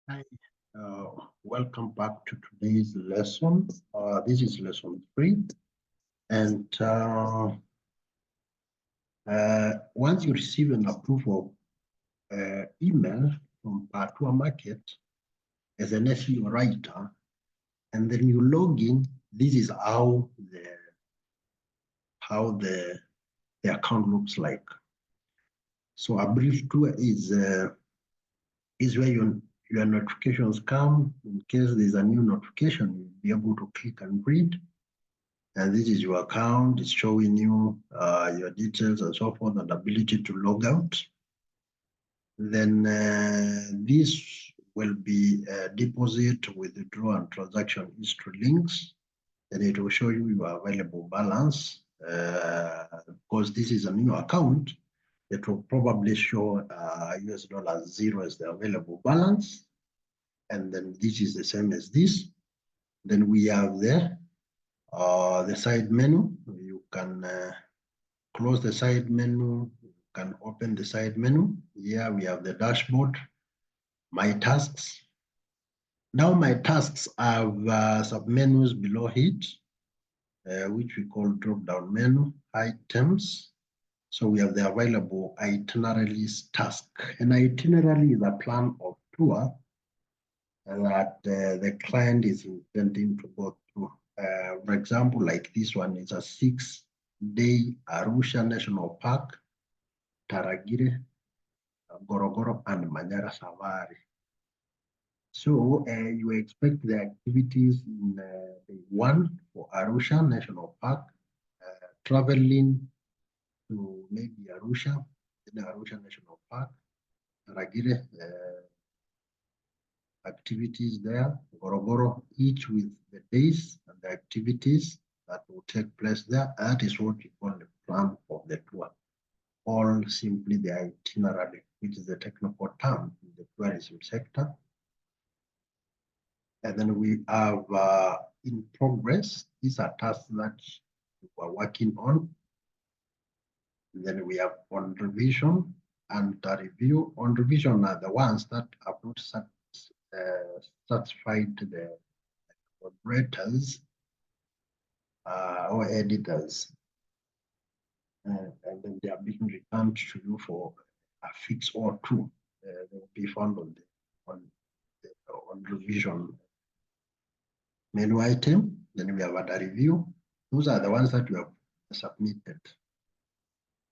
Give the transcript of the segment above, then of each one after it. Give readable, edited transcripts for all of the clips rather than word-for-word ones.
Hi, welcome back to today's lesson. This is lesson 3. And once you receive an approval email from pertourmarket as an SEO writer, and then you log in, this is how the account looks like. So a brief tour is where your notifications come. In case there's a new notification, you'll be able to click and read. And this is your account. It's showing you your details and so forth, and ability to log out. Then this will be deposit, withdraw, and transaction history links. Then it will show you your available balance. Because this is a new account, it will probably show US dollar 0 as the available balance. And then this is the same as this. Then we have the side menu. You can close the side menu, you can open the side menu. Here we have the dashboard, my tasks. Now my tasks have sub-menus below it, which we call drop-down menu, items. So we have the available itineraries task. An itinerary is a plan of tour that the client is intending to go through. For example, like this one is a 6-day Arusha National Park, Taragire, Gorogoro, and Manyara Safari. So you expect the activities in day 1 for Arusha National Park, traveling to maybe Arusha, then Arusha National Park, Taragire, activities there, Gorogoro, each with the days and the activities that will take place there. That is what we call the plan of the tour, or simply the itinerary, which is the technical term in the tourism sector. And then we have in progress. These are tasks that we are working on. And then we have on revision and review. On revision are the ones that have not satisfied the moderators or editors. And then they are being returned to you for a fix or two. They will be found on revision menu item. Then we have a review. Those are the ones that you have submitted.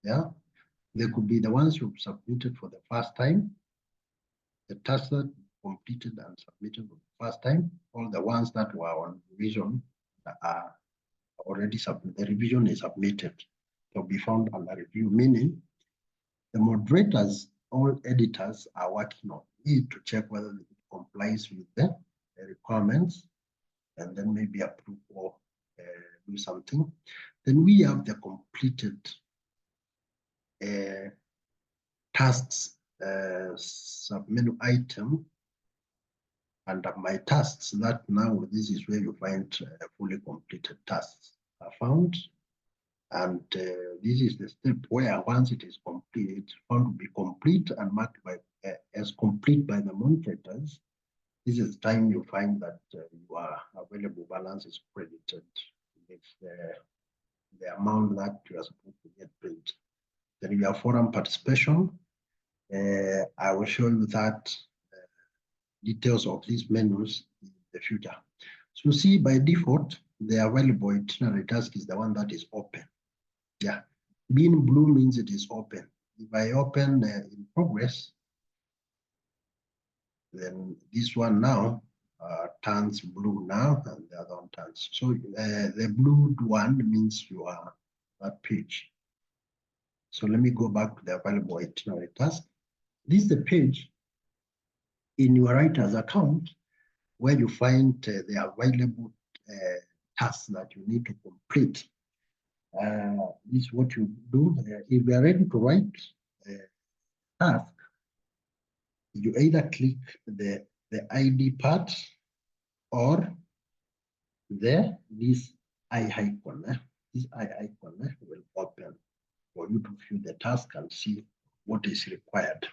Yeah, they could be the ones you've submitted for the first time, the tasks that completed and submitted for the first time, all the ones that were on revision are already submitted. The revision is submitted. They'll be found under review, meaning the moderators, all editors are working on it to check whether it complies with the requirements, and then maybe approve or do something. Then we have the completed tasks sub-menu item under my tasks. That now this is where you find fully completed tasks are found. And this is the step where once it is complete, it's found to be complete and marked by as complete by the moderators. This is the time you find that your available balance is credited with the amount that you are supposed to get paid. Then you have forum participation. I will show you that details of these menus in the future. So see, by default, the available itinerary task is the one that is open. Yeah, being blue means it is open. If I open in progress, then this one now turns blue now, and the other one turns. So the blue one means you are that page. So let me go back to the available itinerary task. This is the page in your writer's account where you find the available tasks that you need to complete. This is what you do. If you are ready to write a task, you either click the ID part or this eye icon. This eye icon will open for you to view the task and see what is required.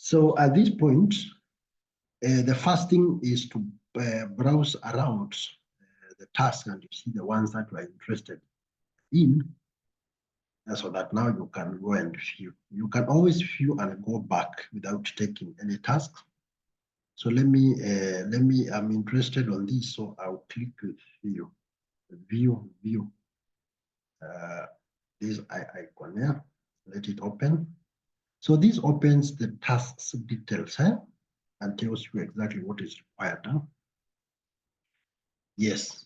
So at this point, The first thing is to browse around the task and you see the ones that you are interested in, so that now you can go and view. You can always view and go back without taking any task. So let me, I'm interested on this, so I'll click with view. This icon here, let it open. So this opens the tasks details and tells you exactly what is required. Yes.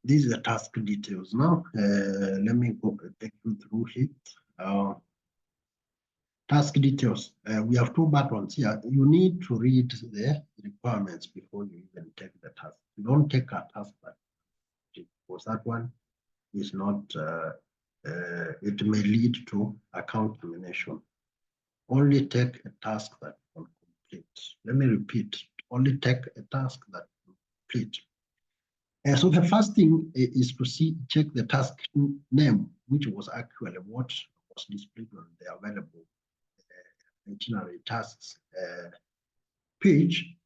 These are the task details now. Let me go take you through it. Task details. We have two buttons here. You need to read the requirements before you even take the task. You don't take a task because that one is not, it may lead to account termination. Only take a task that can complete. Let me repeat, only take a task that can complete. So the first thing is to check the task name, which was actually what was displayed on the available itinerary tasks page.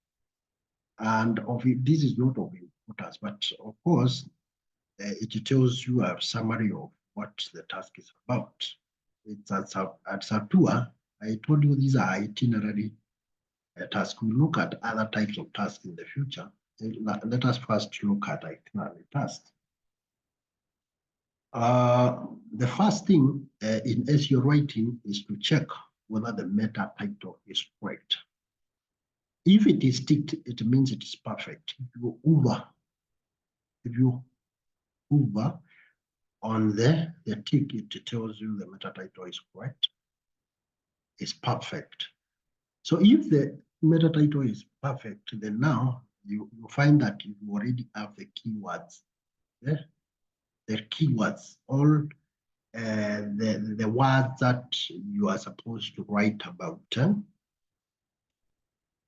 And this is not of importance, but of course, it tells you a summary of what the task is about. It's at Satua, I told you these are itinerary tasks. We look at other types of tasks in the future. Let us first look at itinerary tasks. The first thing in SEO writing is to check whether the meta title is correct. If it is ticked, it means it is perfect. If you hover on the tick, it tells you the meta title is correct. It's perfect. So if the meta title is perfect, then now you find that you already have the keywords. Yeah? The keywords, all the words that you are supposed to write about,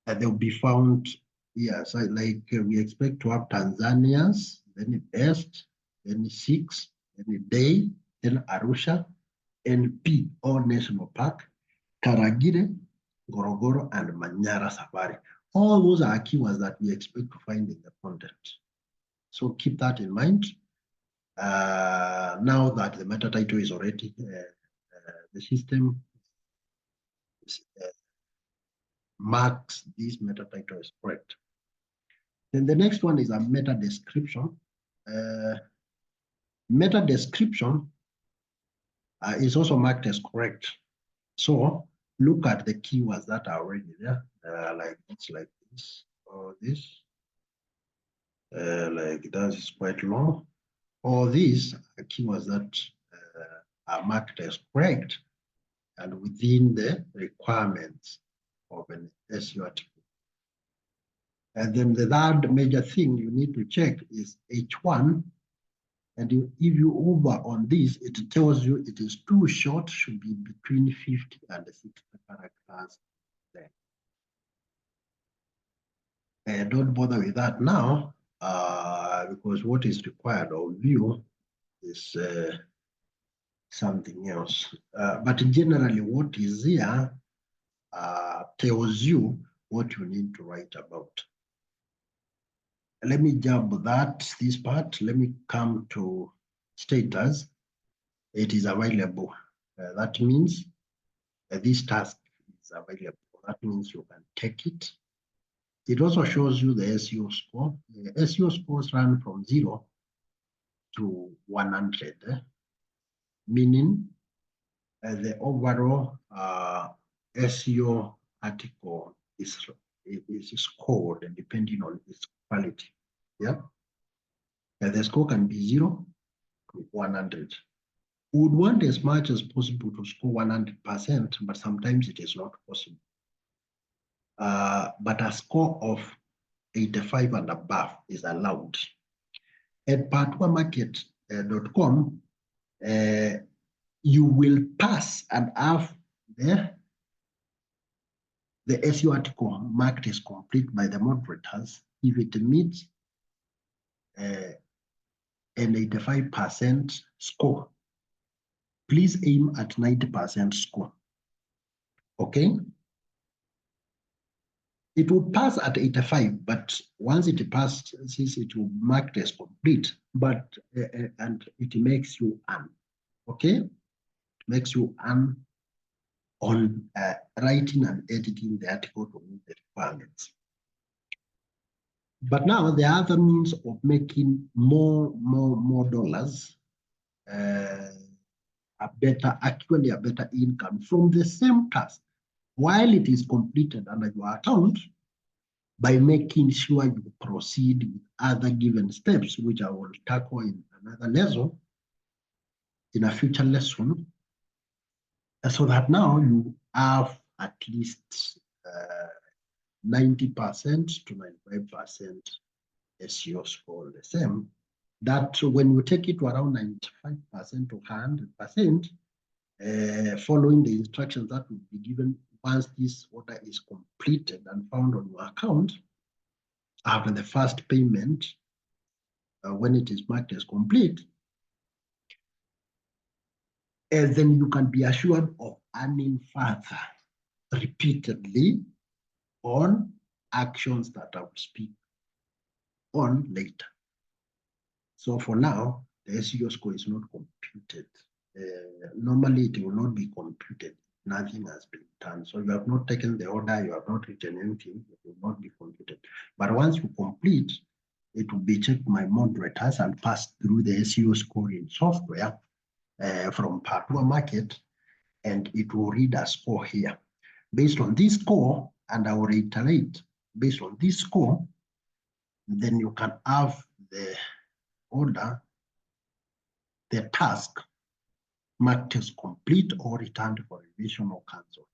they'll be found here. So like we expect to have Tanzanians, then best, then 6, then day, then Arusha, NP or National Park, Taragire, Gorogoro, and Manyara Safari. All those are keywords that we expect to find in the content. So keep that in mind. Now that the meta title is already, the system marks this meta title is correct. Then the next one is a meta description. Meta description is also marked as correct. So look at the keywords that are already there, like this, or this, like that is quite long. All these are keywords that are marked as correct and within the requirements of an SEO article. And then the third major thing you need to check is H1. And if you hover on this, it tells you it is too short, should be between 50 and 60 characters there. Don't bother with that now, because what is required of you is something else. But generally, what is here tells you what you need to write about. Let me jump this part. Let me come to status. It is available. That means this task is available. That means you can take it. It also shows you the SEO score. The SEO scores run from 0 to 100, meaning the overall SEO article is scored depending on its quality. Yeah, the score can be 0 to 100. We would want as much as possible to score 100%, but sometimes it is not possible. But a score of 85 and above is allowed. At pertourmarket.com, you will pass and have the SEO article marked as complete by the moderators if it meets an 85% score. Please aim at 90% score. Okay? It will pass at 85, but once it passes, it will mark it as complete. But and it makes you earn, okay? It makes you earn on writing and editing the article to meet the requirements. But now there are other means of making more dollars, actually a better income from the same task while it is completed under your account, by making sure you proceed with other given steps, which I will tackle in another lesson, in a future lesson, so that now you have at least 90% to 95% SEO score the same. That when you take it to around 95% to 100%, following the instructions that will be given once this order is completed and found on your account, after the first payment, when it is marked as complete, and then you can be assured of earning further repeatedly on actions that I will speak on later. So for now, the SEO score is not computed. Normally, it will not be computed. Nothing has been done. So you have not taken the order, you have not written anything, it will not be computed. But once you complete, it will be checked by moderators and passed through the SEO scoring software from pertourmarket, and it will read a score here. Based on this score, and I will reiterate, based on this score, then you can have the order, the task, marked as complete or returned for revision or cancelled.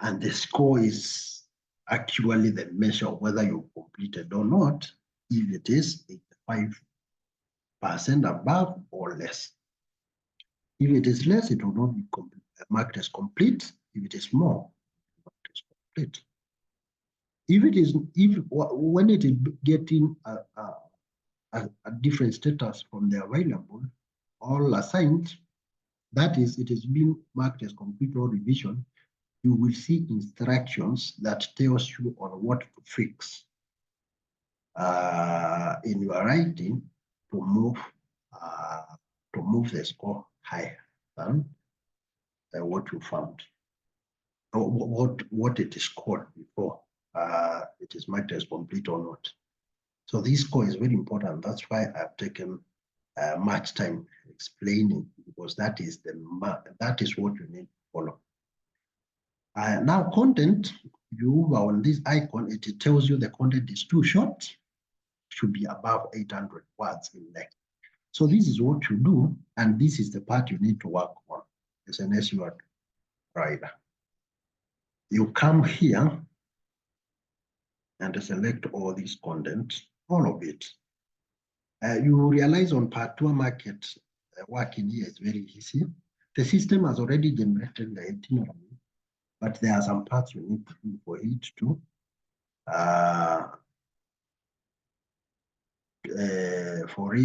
And the score is actually the measure of whether you completed or not, if it is 85% above or less. If it is less, it will not be marked as complete. If it is more, marked as complete. When it is getting a different status from the available, all assigned, that is, it is being marked as complete or revision, you will see instructions that tells you on what to fix in your writing to move the score higher than what you found, or what it is called before it is marked as complete or not. So this score is very important. That's why I've taken much time explaining, because that is what you need to follow. Now content, you are on this icon, it tells you the content is too short, should be above 800 words in length. So this is what you do, and this is the part you need to work on as an SEO writer. You come here and select all this content, all of it. You realize on pertourmarket, working here is very easy. The system has already generated the itinerary, but there are some parts you need to do for it to for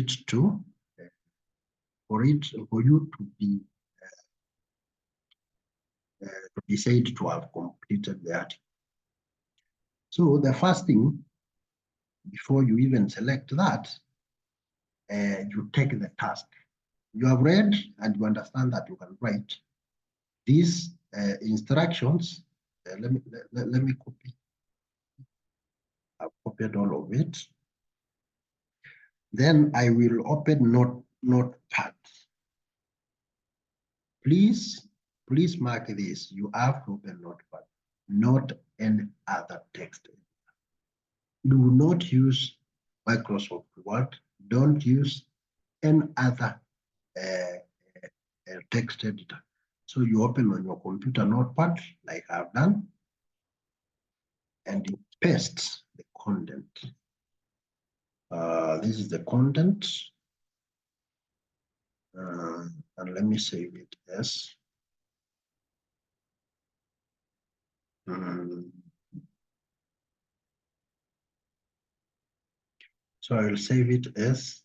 you to be said to have completed the article. So the first thing, before you even select that, you take the task. You have read and you understand that you can write these instructions. Let me copy. I've copied all of it. Then I will open Notepad. Please mark this. You have to open Notepad, not any other text. Do not use Microsoft Word. Don't use any other text editor. So you open on your computer Notepad, like I've done, and you paste the content. This is the content. And let me save it as so I will save it as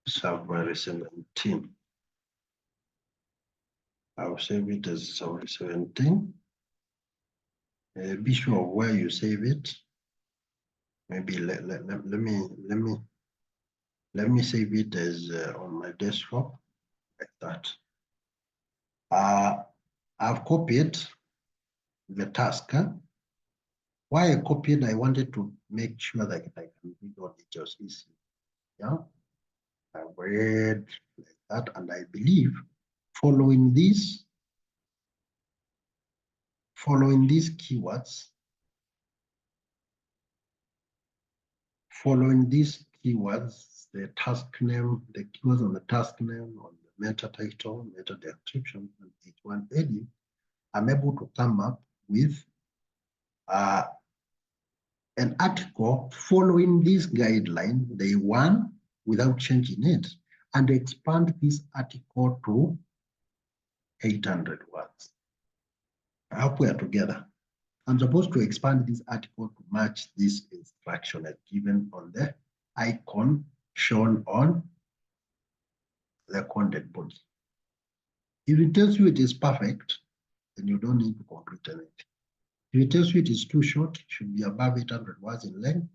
February 17. I'll save it as 17. Be sure of where you save it. Maybe let me save it as on my desktop like that. I've copied the task. Why I copied, I wanted to make sure that I can read all details easily. Yeah, I read like that, and I believe following these keywords, the task name, the keywords on the task name, on the meta title, meta description, and each one heading, I'm able to come up with an article following this guideline, day one, without changing it, and expand this article to 800 words. I hope we are together. I'm supposed to expand this article to match this instruction as given on the icon shown on the content body. If it tells you it is perfect, then you don't need to complete anything. If it tells you it is too short, it should be above 800 words in length,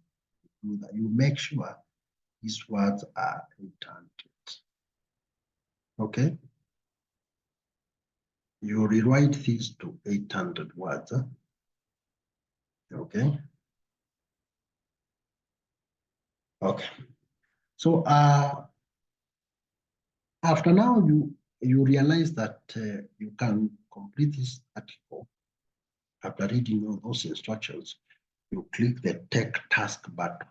you make sure these words are 800. Okay? You rewrite these to 800 words. Okay? Okay. So after now, you realize that you can complete this article. After reading all those instructions, you click the Take Task button.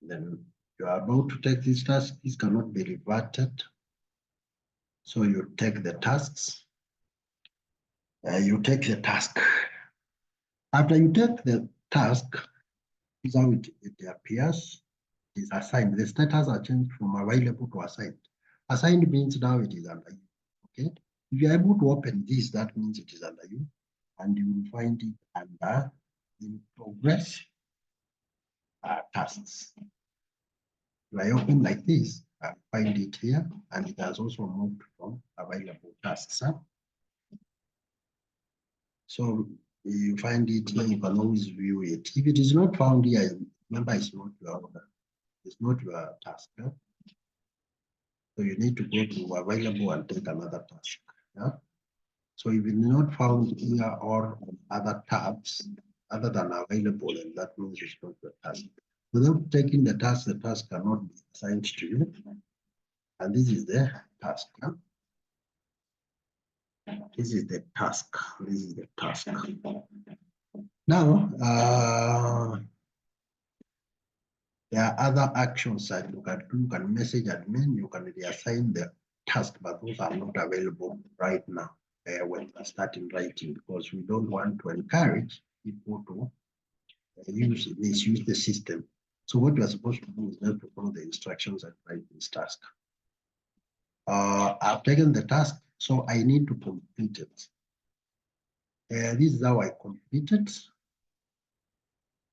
Then you are about to take this task. This cannot be reverted. So you take the tasks. You take the task. After you take the task, this is how it appears. It is assigned. The status are changed from available to assigned. Assigned means now it is under you. Okay. If you are able to open this, that means it is under you, and you will find it under in progress tasks. If I open like this, I find it here, and it has also moved from available tasks. So you find it here, you can always view it. If it is not found here, remember it's not your order, it's not your task. So you need to go to available and take another task. Yeah? So if it's not found here or on other tabs other than available, and that means it's not your task. Without taking the task cannot be assigned to you. And this is the task. Huh? This is the task. This is the task. Now, there are other actions that you can do. You can message admin, you can reassign the task, but those are not available right now when we're starting writing, because we don't want to encourage people to misuse the system. So what we're supposed to do is just to follow the instructions and write this task. I've taken the task, so I need to complete it. This is how I complete it.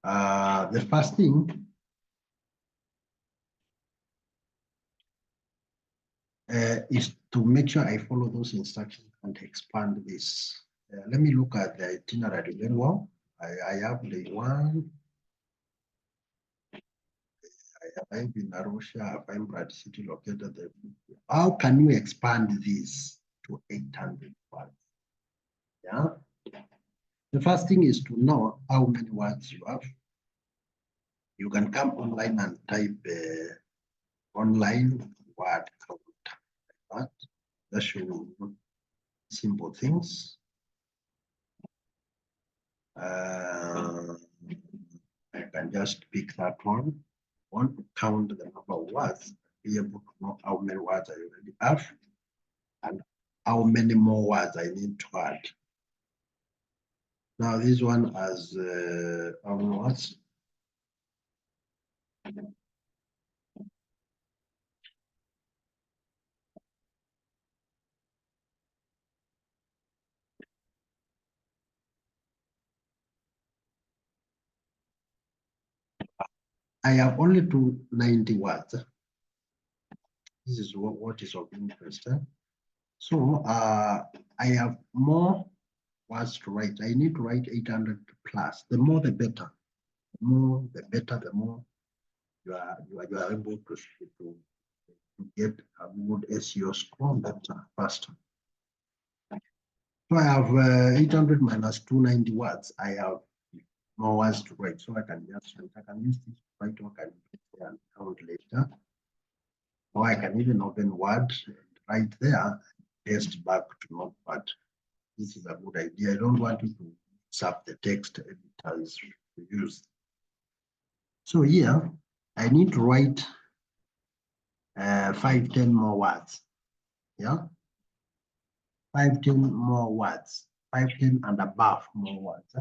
The first thing is to make sure I follow those instructions and expand this. Let me look at the itinerary very well. I have the one. I have in Arusha, I find Brad City located there. How can you expand this to 800 words? Yeah. The first thing is to know how many words you have. You can come online and type online word count like that. That should be simple things. I can just pick that one. I want to count the number of words, be able to know how many words I already have and how many more words I need to add. Now this one has how many words? I have only 290 words. This is what is of interest. So I have more words to write. I need to write 800 plus. The more the better. The more the better, the more you are able to get a good SEO score better, faster. So I have 800 minus 290 words. I have more words to write. So I can just I can use this right or I can count later. Or I can even open Word right there, paste back to Notepad. This is a good idea. I don't want you to sub the text editors to use. So here, I need to write 5, 10 more words. Yeah, 5, 10 more words, 5, 10 and above more words.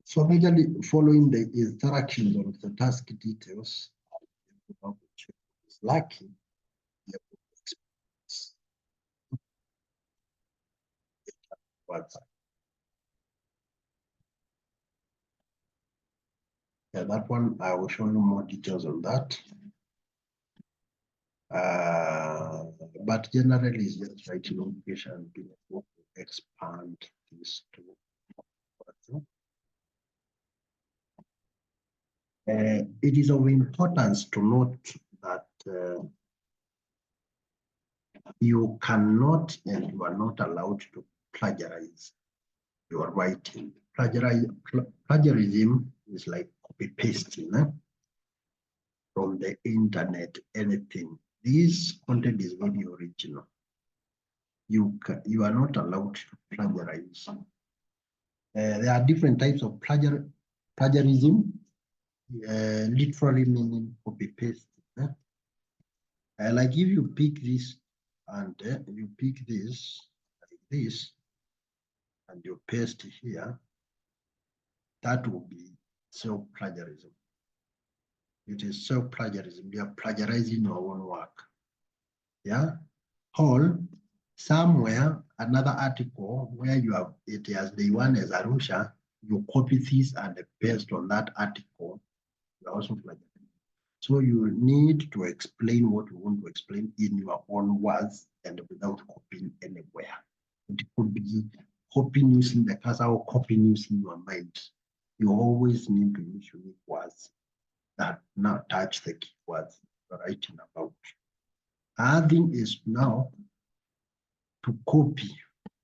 So majorly following the instructions of the task details, is lucky. Words. Yeah, that one I will show you more details on that. But generally, it's just writing notification and being able to expand this to. It is of importance to note that you cannot and you are not allowed to plagiarize your writing. Plagiarism is like copy pasting from the internet, anything. This content is very original. You are not allowed to plagiarize. There are different types of plagiarism, literally meaning copy paste. Like if you pick this and you pick this like this and you paste here, that will be self-plagiarism. It is self-plagiarism. You are plagiarizing your own work. Yeah. Or somewhere another article where you have it as the one as Arusha, you copy this and paste on that article. You are also plagiarizing. So you need to explain what you want to explain in your own words and without copying anywhere. It could be copying using the cursor or copying using your mind. You always need to use unique words that now touch the keywords you're writing about. Another thing is now to copy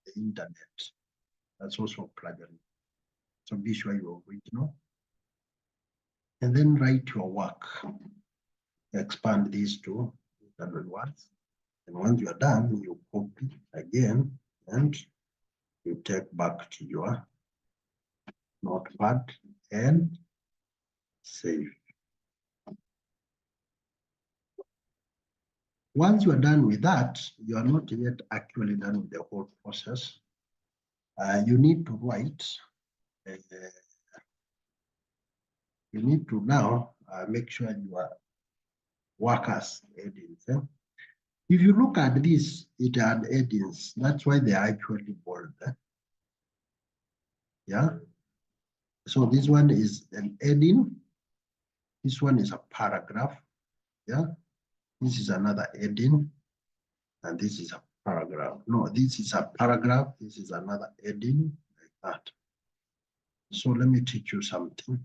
the internet. That's also plagiarism. So be sure you're original. And then write your work. Expand these to 800 words. And once you are done, you copy again and you take back to your notepad and save. Once you are done with that, you are not yet actually done with the whole process. You need to write, you need to now make sure your workers headings. If you look at this, it had headings. That's why they are actually bold. Yeah. So this one is an heading. This one is a paragraph. Yeah. This is another heading. And this is a paragraph. No, this is a paragraph. This is another heading like that. So let me teach you something.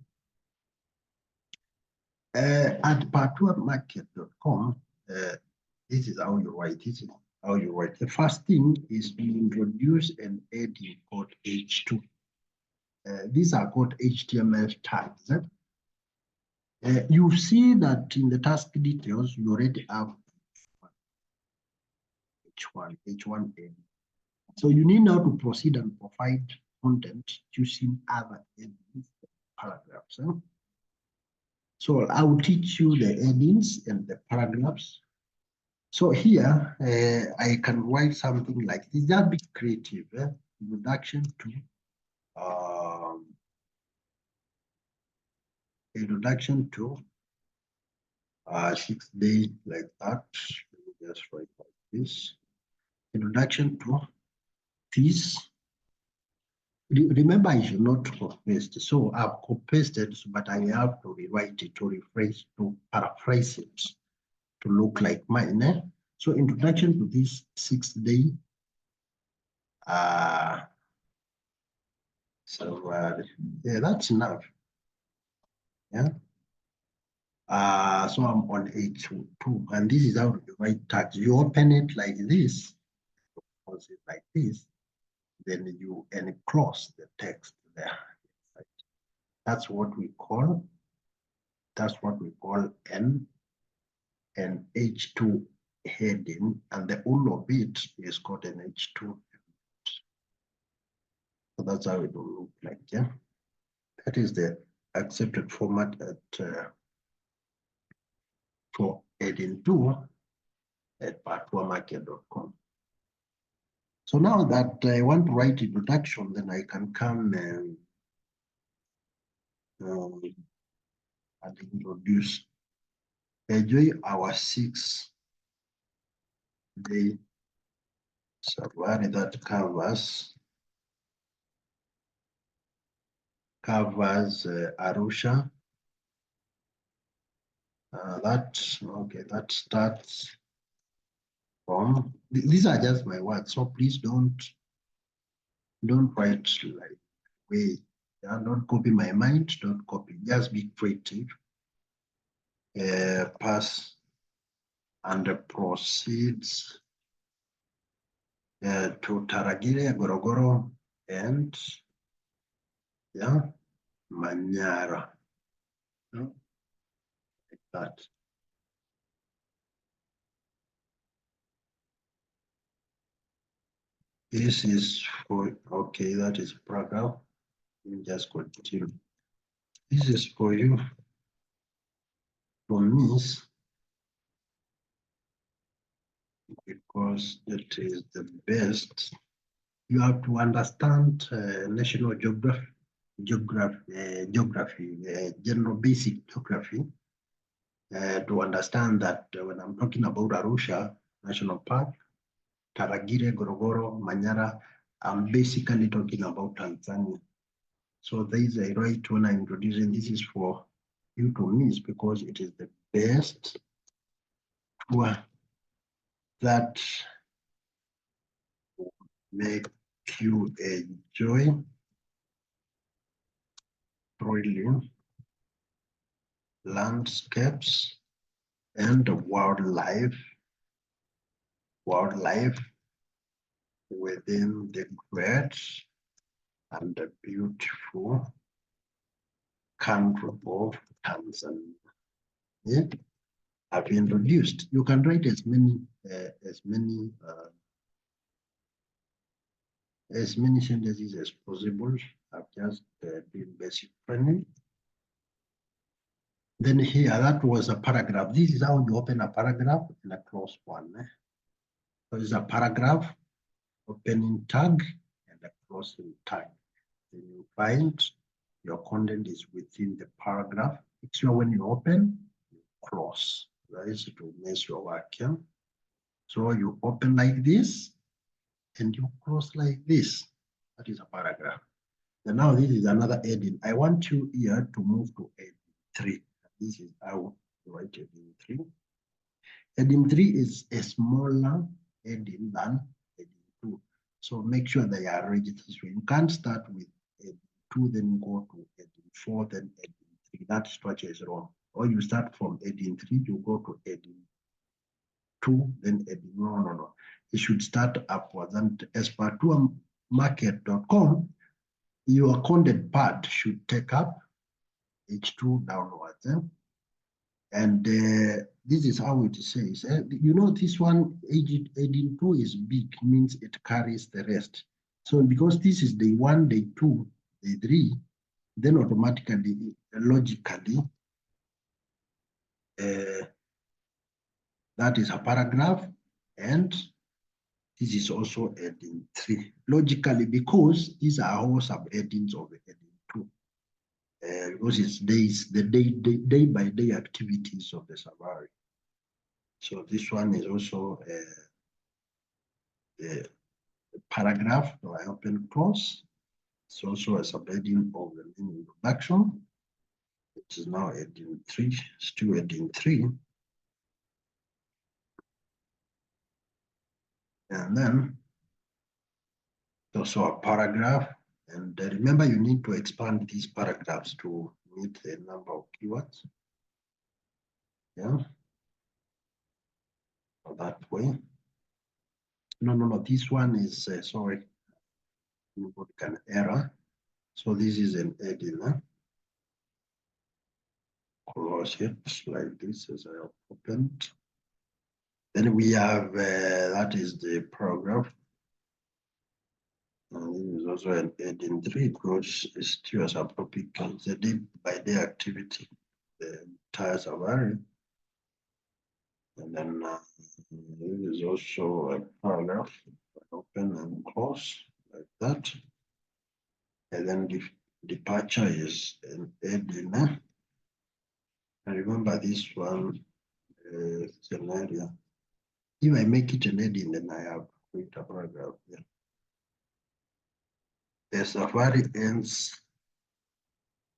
At pertourmarket.com, this is how you write. This is how you write. The first thing is to introduce an heading called H2. These are called HTML tags. You see that in the task details, you already have H1 heading. So you need now to proceed and provide content using other headings, paragraphs. So I will teach you the headings and the paragraphs. So here, I can write something like this. Just be creative. Introduction to 6 days, like that. Let me just write like this. Introduction to this. Remember, I should not copy paste. So I've copy pasted, but I have to rewrite it, to rephrase, to paraphrase it to look like mine. So introduction to this 6-day yeah, that's enough. Yeah. So I'm on H2, and this is how you write tags. You open it like this, close it like this, then you enclose the text there. That's what we call an H2 heading, and the whole of it is called an H2. So that's how it will look like. Yeah, that is the accepted format for heading 2 at pertourmarket.com. So now that I want to write introduction, then I can come and introduce. Enjoy our 6-day safari that covers Arusha. That starts from, these are just my words, so please don't write like way. Yeah, don't copy my mind, don't copy, just be creative. Pass and proceeds to Taragire, Gorogoro, and yeah, Manyara. No? Like that. This is for, okay, that is paragraph. Let me just continue. This is for you to miss because it is the best. You have to understand national geography, general basic geography, to understand that when I'm talking about Arusha National Park, Taragire, Gorogoro, Manyara, I'm basically talking about Tanzania. So there is a right when I'm introducing, this is for you to miss because it is the best tour that will make you enjoy thrilling landscapes and wildlife within the great and the beautiful country of Tanzania. Yeah? I've introduced. You can write as many sentences as possible. I've just been basic training. Then here, that was a paragraph. This is how you open a paragraph in a close one. So it's a paragraph, opening tag, and a closing tag. Then you find your content is within the paragraph. Make sure when you open, you close. That is to make your work. Yeah? So you open like this, and you close like this. That is a paragraph. And now this is another heading. I want you here to move to heading 3. This is how you write heading 3. Heading 3 is a smaller heading than heading 2. So make sure they are registered. You can't start with heading 2, then go to heading 4, then heading 3. That structure is wrong. Or you start from heading 3, you go to heading 2, then heading. No. It should start upwards. And as per pertourmarket.com, your content part should take up H2 downwards. And this is how it says. You know, this one, heading 2 is big, means it carries the rest. So because this is day 1, day 2, day 3, then automatically, logically, that is a paragraph, and this is also heading 3. Logically, because these are all sub-headings of heading 2. Because it's the day by day activities of the safari. So this one is also a paragraph, so I open close. It's also a subheading of the main introduction. It is now heading 3, still heading 3. And then also a paragraph. And remember, you need to expand these paragraphs to meet the number of keywords. Yeah, so that way. No, this one is, sorry, you got an error. So this is an heading. Close it like this as I have opened. Then we have, that is the paragraph. And this is also an heading 3 because it's still as a topic. It's a day-by-day activity. The tires are varying. And then this is also a paragraph. Open and close like that. And then the departure is an heading. And remember this one scenario. If I make it an heading, then I have a paragraph here. The safari ends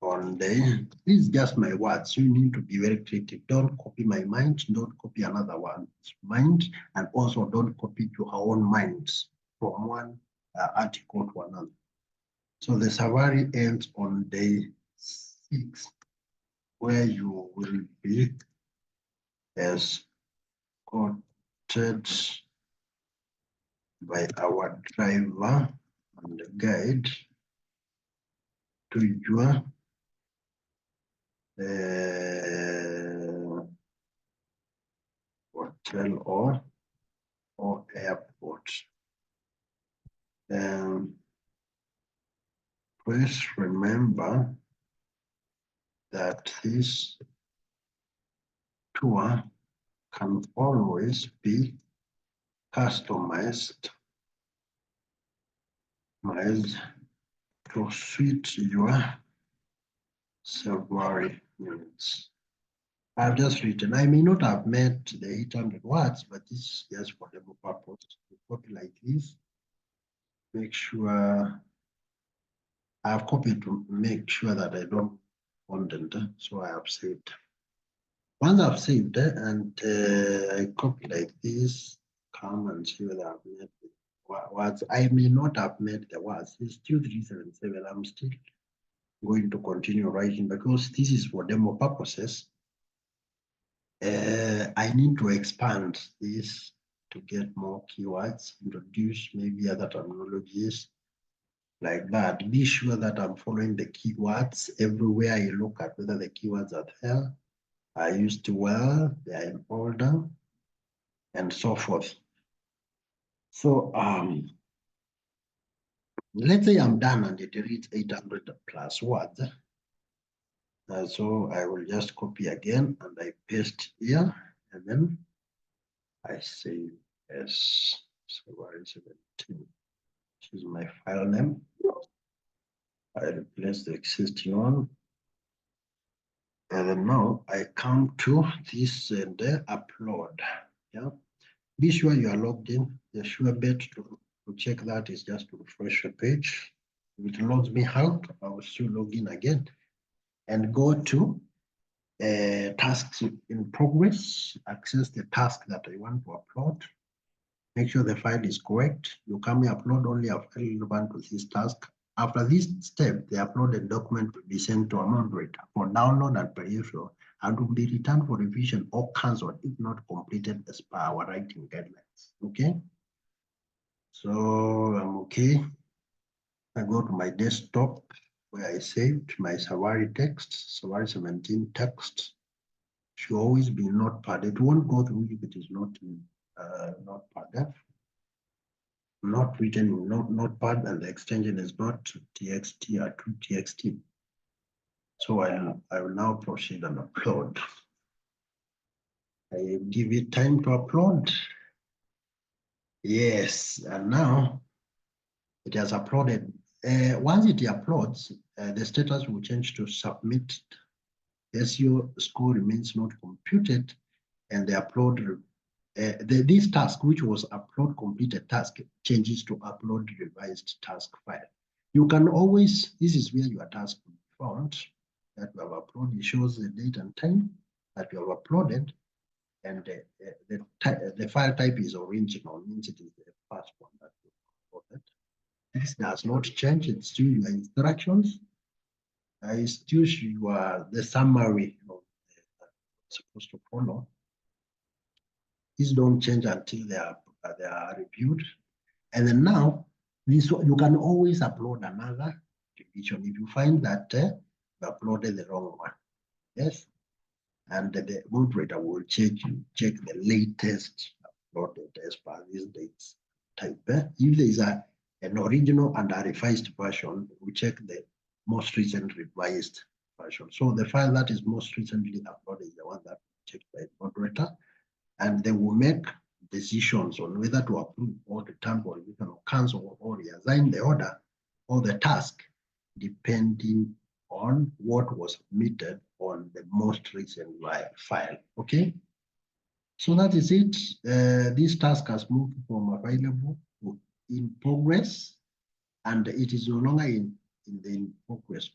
on the, this is just my words. You need to be very creative. Don't copy my mind, don't copy another one's mind, and also don't copy your own minds from one article to another. So the safari ends on day 6, where you will be escorted by our driver and guide to your hotel or airport. Please remember that this tour can always be customized to suit your several needs. I've just written, I may not have met the 800 words, but this is just for demo purpose. You copy like this, make sure I've copied to make sure that I don't content, so I have saved. Once I've saved and I copy like this, come and see whether I've met the words. I may not have met the words. It's still 377. I'm still going to continue writing because this is for demo purposes. I need to expand this to get more keywords, introduce maybe other terminologies like that. Be sure that I'm following the keywords everywhere I look at whether the keywords are there, are used well, they are in order, and so forth. So let's say I'm done and it reads 800 plus words. So I will just copy again and I paste here, and then I say as February 17. This is my file name. I replace the existing one. And then now I come to this and upload. Yeah. Be sure you are logged in. The sure bet to check that is just to refresh the page. If it logs me out, I will still log in again and go to tasks in progress, access the task that I want to upload. Make sure the file is correct. You come here, upload only a file relevant to this task. After this step, the uploaded document will be sent to a moderator for download and perusal and will be returned for revision or cancelled if not completed as per our writing guidelines. Okay? So I'm okay. I go to my desktop where I saved my Safari text, Safari 17 text. Should always be Notepad. It won't go through if it is not in Notepad. Not written in Notepad, and the extension is not txt or 2txt. So I will now proceed and upload. I give it time to upload. Yes, and now it has uploaded. Once it uploads, the status will change to submit. SEO score remains not computed, and the upload this task, which was upload completed task, changes to upload revised task file. You can always, this is where your task will be found that you have uploaded. It shows the date and time that you have uploaded, and the file type is original, means it is the first one that you uploaded. This does not change, it's still your instructions. It's still the summary of supposed to follow. These don't change until they are reviewed. And then now, you can always upload another revision if you find that you uploaded the wrong one. Yes, and the moderator will check the latest uploaded as per these dates type. If there is an original and a revised version, we check the most recent revised version. So the file that is most recently uploaded is the one that checked by the moderator, and they will make decisions on whether to approve or return or cancel or reassign the order or the task, depending on what was submitted on the most recent file. Okay, so that is it. This task has moved from available to in progress, and it is no longer in the in progress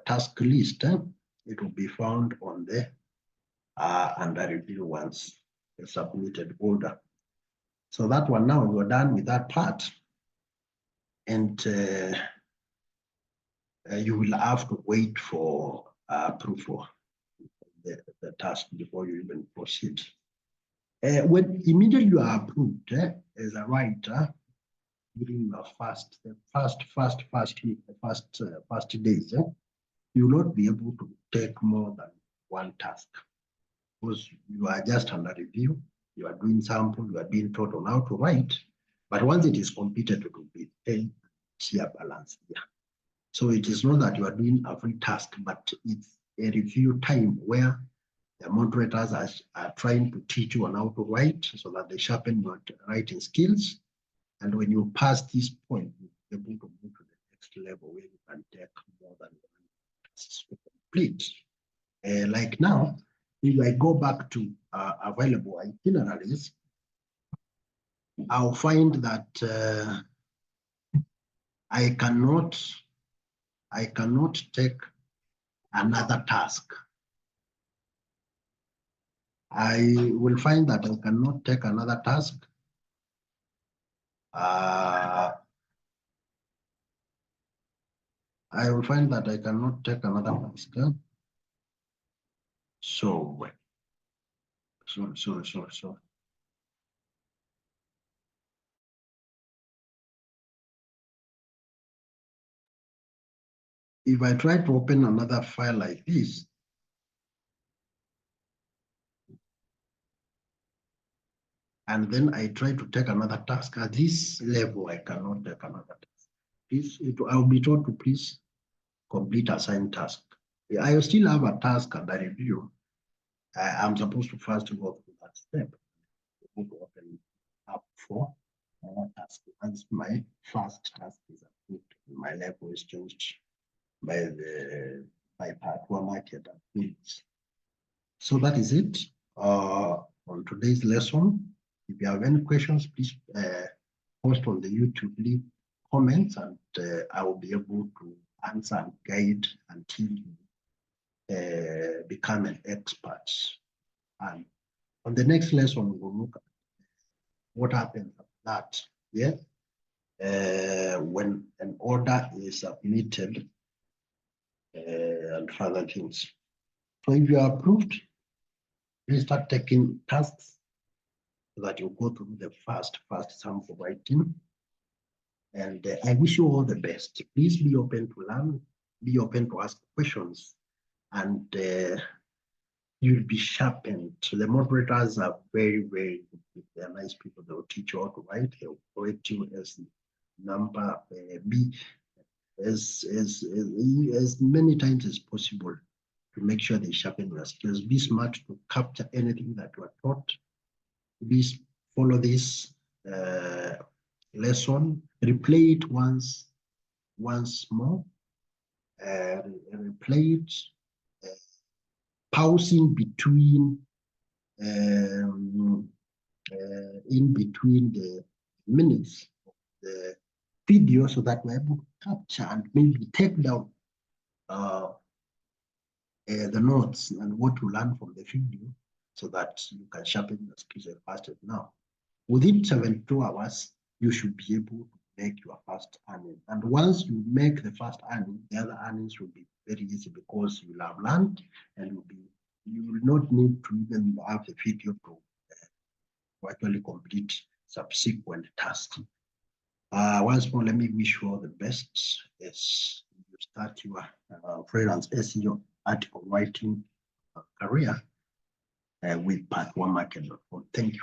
task list. It will be found on the under review once the submitted order. So that one, now you're done with that part, and you will have to wait for approval of the task before you even proceed. When immediately you are approved as a writer during your first days, you will not be able to take more than one task, because you are just under review, you are doing sample, you are being taught on how to write, but once it is completed, it will be a sheer balance here. So it is not that you are doing a free task, but it's a review time where the moderators are trying to teach you on how to write so that they sharpen your writing skills. And when you pass this point, you're able to move to the next level where you can take more than one task to complete. Like now, if I go back to available itineraries, I'll find that I cannot take another task. I will find that I cannot take another task. I will find that I cannot take another task. So if I try to open another file like this, and then I try to take another task at this level, I cannot take another task. I'll be told to please complete assigned task. I will still have a task under review. I'm supposed to first go through that step. To open up for another task. Once my first task is approved, my level is changed by pertourmarket activities. So that is it on today's lesson. If you have any questions, please post on the YouTube link comments, and I will be able to answer and guide until you become an expert. And on the next lesson, we will look at what happens after that. Yeah, when an order is submitted and further things. So if you are approved, please start taking tasks so that you go through the first sample writing. And I wish you all the best. Please be open to learn, be open to ask questions, and you'll be sharpened. So the moderators are very, very good. They're nice people. They'll teach you how to write. They'll correct you as number B as many times as possible to make sure they sharpen your skills. Be smart to capture anything that you are taught. Please follow this lesson, replay it once more, replay it, pausing between in between the minutes of the video so that we're able to capture and maybe take down the notes and what to learn from the video so that you can sharpen your skills faster now. within 72 hours, you should be able to make your first earning. And once you make the first earning, the other earnings will be very easy because you will have learned and you will not need to even have a video to actually complete subsequent tasks. Once more, let me wish you all the best as you start your freelance SEO article writing career with pertourmarket.com. Thank you.